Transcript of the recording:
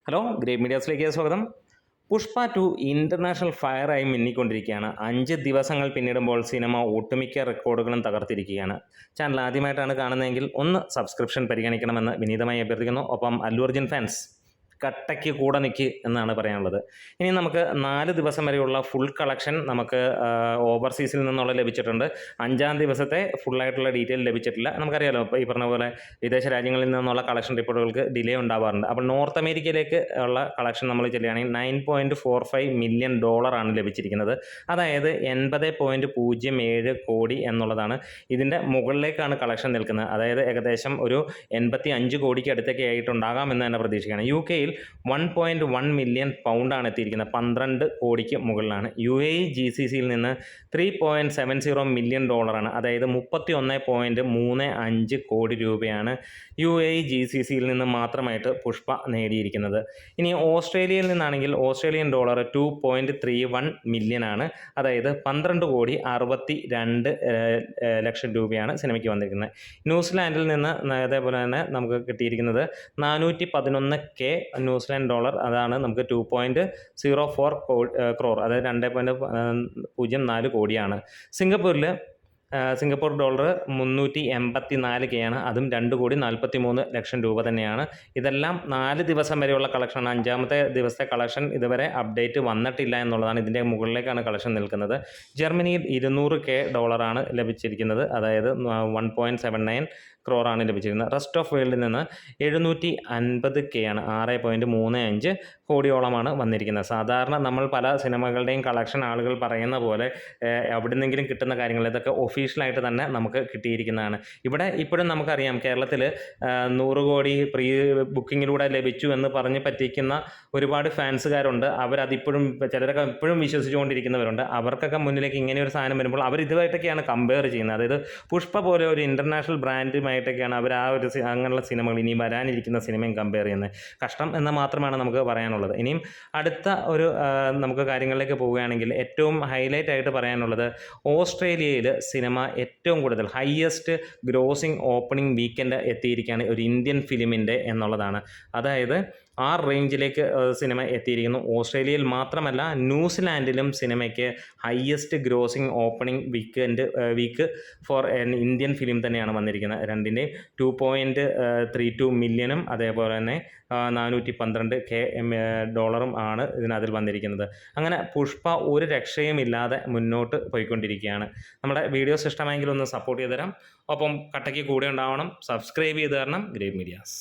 Hello great മീഡിയാസിലേക്ക് സ്വാഗതം. Pushpa 2 international ഫയറായി മിന്നിക്കൊണ്ടിരിക്കുകയാണ്. 5 ദിവസങ്ങൾ പിന്നിടുമ്പോൾ സിനിമ ഒട്ടുമിക്ക റെക്കോർഡുകളും തകർത്തിരിക്കുകയാണ്. ചാനൽ ആദ്യമായിട്ടാണ് കാണുന്നതെങ്കിൽ ഒന്ന് സബ്സ്ക്രിപ്ഷൻ പരിഗണിക്കണമെന്ന് വിനീതമായി അഭ്യർത്ഥിക്കുന്നു. ഒപ്പം അല്ലു അർജുൻ ഫാൻസ് കട്ടയ്ക്ക് കൂടെ നിൽക്ക് എന്നാണ് പറയാനുള്ളത്. ഇനി നമുക്ക് 4 ദിവസം വരെയുള്ള ഫുൾ കളക്ഷൻ നമുക്ക് ഓവർസീസിൽ നിന്നുള്ള ലഭിച്ചിട്ടുണ്ട്. 5-ാം ദിവസത്തെ ഫുള്ളായിട്ടുള്ള ഡീറ്റെയിൽ ലഭിച്ചിട്ടില്ല. നമുക്കറിയാലോ, ഇപ്പോൾ ഈ പറഞ്ഞ പോലെ വിദേശ രാജ്യങ്ങളിൽ നിന്നുള്ള കളക്ഷൻ റിപ്പോർട്ടുകൾക്ക് ഡിലേ ഉണ്ടാവാറുണ്ട്. അപ്പോൾ നോർത്ത് അമേരിക്കയിലേക്ക് ഉള്ള കളക്ഷൻ നമ്മൾ ചെല്ലുകയാണെങ്കിൽ $9.45 മില്യൺ ലഭിച്ചിരിക്കുന്നത്. അതായത് 80.07 കോടി എന്നുള്ളതാണ്. ഇതിൻ്റെ മുകളിലേക്കാണ് കളക്ഷൻ നിൽക്കുന്നത്. അതായത് ഏകദേശം ഒരു 85 കോടിക്ക് അടുത്തൊക്കെ ആയിട്ടുണ്ടാകാം എന്ന് തന്നെ പ്രതീക്ഷിക്കുകയാണ്. UK-യിൽ 1.1 മില്യൺ പൗണ്ടാണ് എത്തിയിരിക്കുന്നത്. 12 കോടിക്ക് മുകളിലാണ്. UAE GCC-യിൽ നിന്ന് $3.70 മില്യൺ, അതായത് 31.35 കോടി രൂപയാണ് UAE GCC-യിൽ നിന്ന് മാത്രമായിട്ട് പുഷ്പ നേടിയിരിക്കുന്നത്. ഇനി ഓസ്ട്രേലിയയിൽ നിന്നാണെങ്കിൽ ഓസ്ട്രേലിയൻ ഡോളർ $2.31 മില്യൺ ആണ്. അതായത് 12 കോടി 62 ലക്ഷം രൂപയാണ് സിനിമയ്ക്ക് വന്നിരിക്കുന്നത്. ന്യൂസിലാൻഡിൽ നിന്ന് അതേപോലെ തന്നെ നമുക്ക് കിട്ടിയിരിക്കുന്നത് 411K ന്യൂസിലാൻഡ് ഡോളർ, അതാണ് നമുക്ക് 2.04 ക്രോർ, അതായത് 2.04 കോടിയാണ്. സിംഗപ്പൂർ ഡോളർ 384K ആണ്, അതും 2.43 ലക്ഷം രൂപ തന്നെയാണ്. ഇതെല്ലാം 4 ദിവസം വരെയുള്ള കളക്ഷനാണ്. 5-ാമത്തെ ദിവസത്തെ കളക്ഷൻ ഇതുവരെ അപ്ഡേറ്റ് വന്നിട്ടില്ല എന്നുള്ളതാണ്. ഇതിൻ്റെ മുകളിലേക്കാണ് കളക്ഷൻ നിൽക്കുന്നത്. ജർമ്മനിയിൽ $200K ലഭിച്ചിരിക്കുന്നത്, അതായത് 1.79 ക്രോറാണ് ലഭിച്ചിരിക്കുന്നത്. റെസ്റ്റ് ഓഫ് വേൾഡിൽ നിന്ന് 750K ആണ്, 6.35 കോടിയോളമാണ് വന്നിരിക്കുന്നത്. സാധാരണ നമ്മൾ പല സിനിമകളുടെയും കളക്ഷൻ ആളുകൾ പറയുന്ന പോലെ എവിടെ നിന്നെങ്കിലും കിട്ടുന്ന കാര്യങ്ങൾ ഇതൊക്കെ ഒഫീഷ്യലായിട്ട് തന്നെ നമുക്ക് കിട്ടിയിരിക്കുന്നതാണ്. ഇവിടെ ഇപ്പോഴും നമുക്കറിയാം, കേരളത്തിൽ 100 കോടി പ്രീ ബുക്കിങ്ങിലൂടെ ലഭിച്ചു എന്ന് പറഞ്ഞ് പറ്റിക്കുന്ന ഒരുപാട് ഫാൻസുകാരുണ്ട്. അവരതിപ്പോഴും ചിലരൊക്കെ ഇപ്പോഴും വിശ്വസിച്ചുകൊണ്ടിരിക്കുന്നവരുണ്ട്. അവർക്കൊക്കെ മുന്നിലേക്ക് ഇങ്ങനെ ഒരു സാധനം വരുമ്പോൾ അവർ ഇതുമായിട്ടൊക്കെയാണ് കമ്പയർ ചെയ്യുന്നത്. അതായത് പുഷ്പ പോലെ ഒരു ഇൻ്റർനാഷണൽ ബ്രാൻഡുമായിട്ടൊക്കെയാണ് അവർ ആ ഒരു അങ്ങനെയുള്ള സിനിമകൾ ഇനി വരാനിരിക്കുന്ന സിനിമയും കമ്പയർ ചെയ്യുന്നത്. കഷ്ടം എന്ന് മാത്രമാണ് നമുക്ക് പറയാനുള്ളത്. ഇനിയും അടുത്ത ഒരു നമുക്ക് കാര്യങ്ങളിലേക്ക് പോവുകയാണെങ്കിൽ ഏറ്റവും ഹൈലൈറ്റ് ആയിട്ട് പറയാനുള്ളത്, ഓസ്ട്രേലിയയിൽ സിനിമ ഏറ്റവും കൂടുതൽ ഹയസ്റ്റ് ഗ്രോസിംഗ് ഓപ്പണിംഗ് വീക്കെൻഡ് എത്തിയിരിക്കുകയാണ് ഒരു ഇന്ത്യൻ ഫിലിമിൻ്റെ എന്നുള്ളതാണ്. അതായത് ആ റേഞ്ചിലേക്ക് സിനിമ എത്തിയിരിക്കുന്നു. ഓസ്ട്രേലിയയിൽ മാത്രമല്ല, ന്യൂസിലാൻഡിലും സിനിമയ്ക്ക് highest grossing opening week for Indian film തന്നെയാണ് വന്നിരിക്കുന്നത്. രണ്ടിൻ്റെയും 2.32 മില്യണും അതേപോലെ തന്നെ $412K ആണ് ഇതിനതിൽ വന്നിരിക്കുന്നത്. അങ്ങനെ പുഷ്പ ഒരു രക്ഷയുമില്ലാതെ മുന്നോട്ട് പോയിക്കൊണ്ടിരിക്കുകയാണ്. നമ്മുടെ വീഡിയോസ് ഇഷ്ടമായെങ്കിൽ ഒന്ന് സപ്പോർട്ട് ചെയ്ത് തരാം. ഒപ്പം കട്ടയ്ക്ക് കൂടെ ഉണ്ടാവണം. സബ്സ്ക്രൈബ് ചെയ്ത് തരണം ഗ്രേറ്റ് മീഡിയാസ്.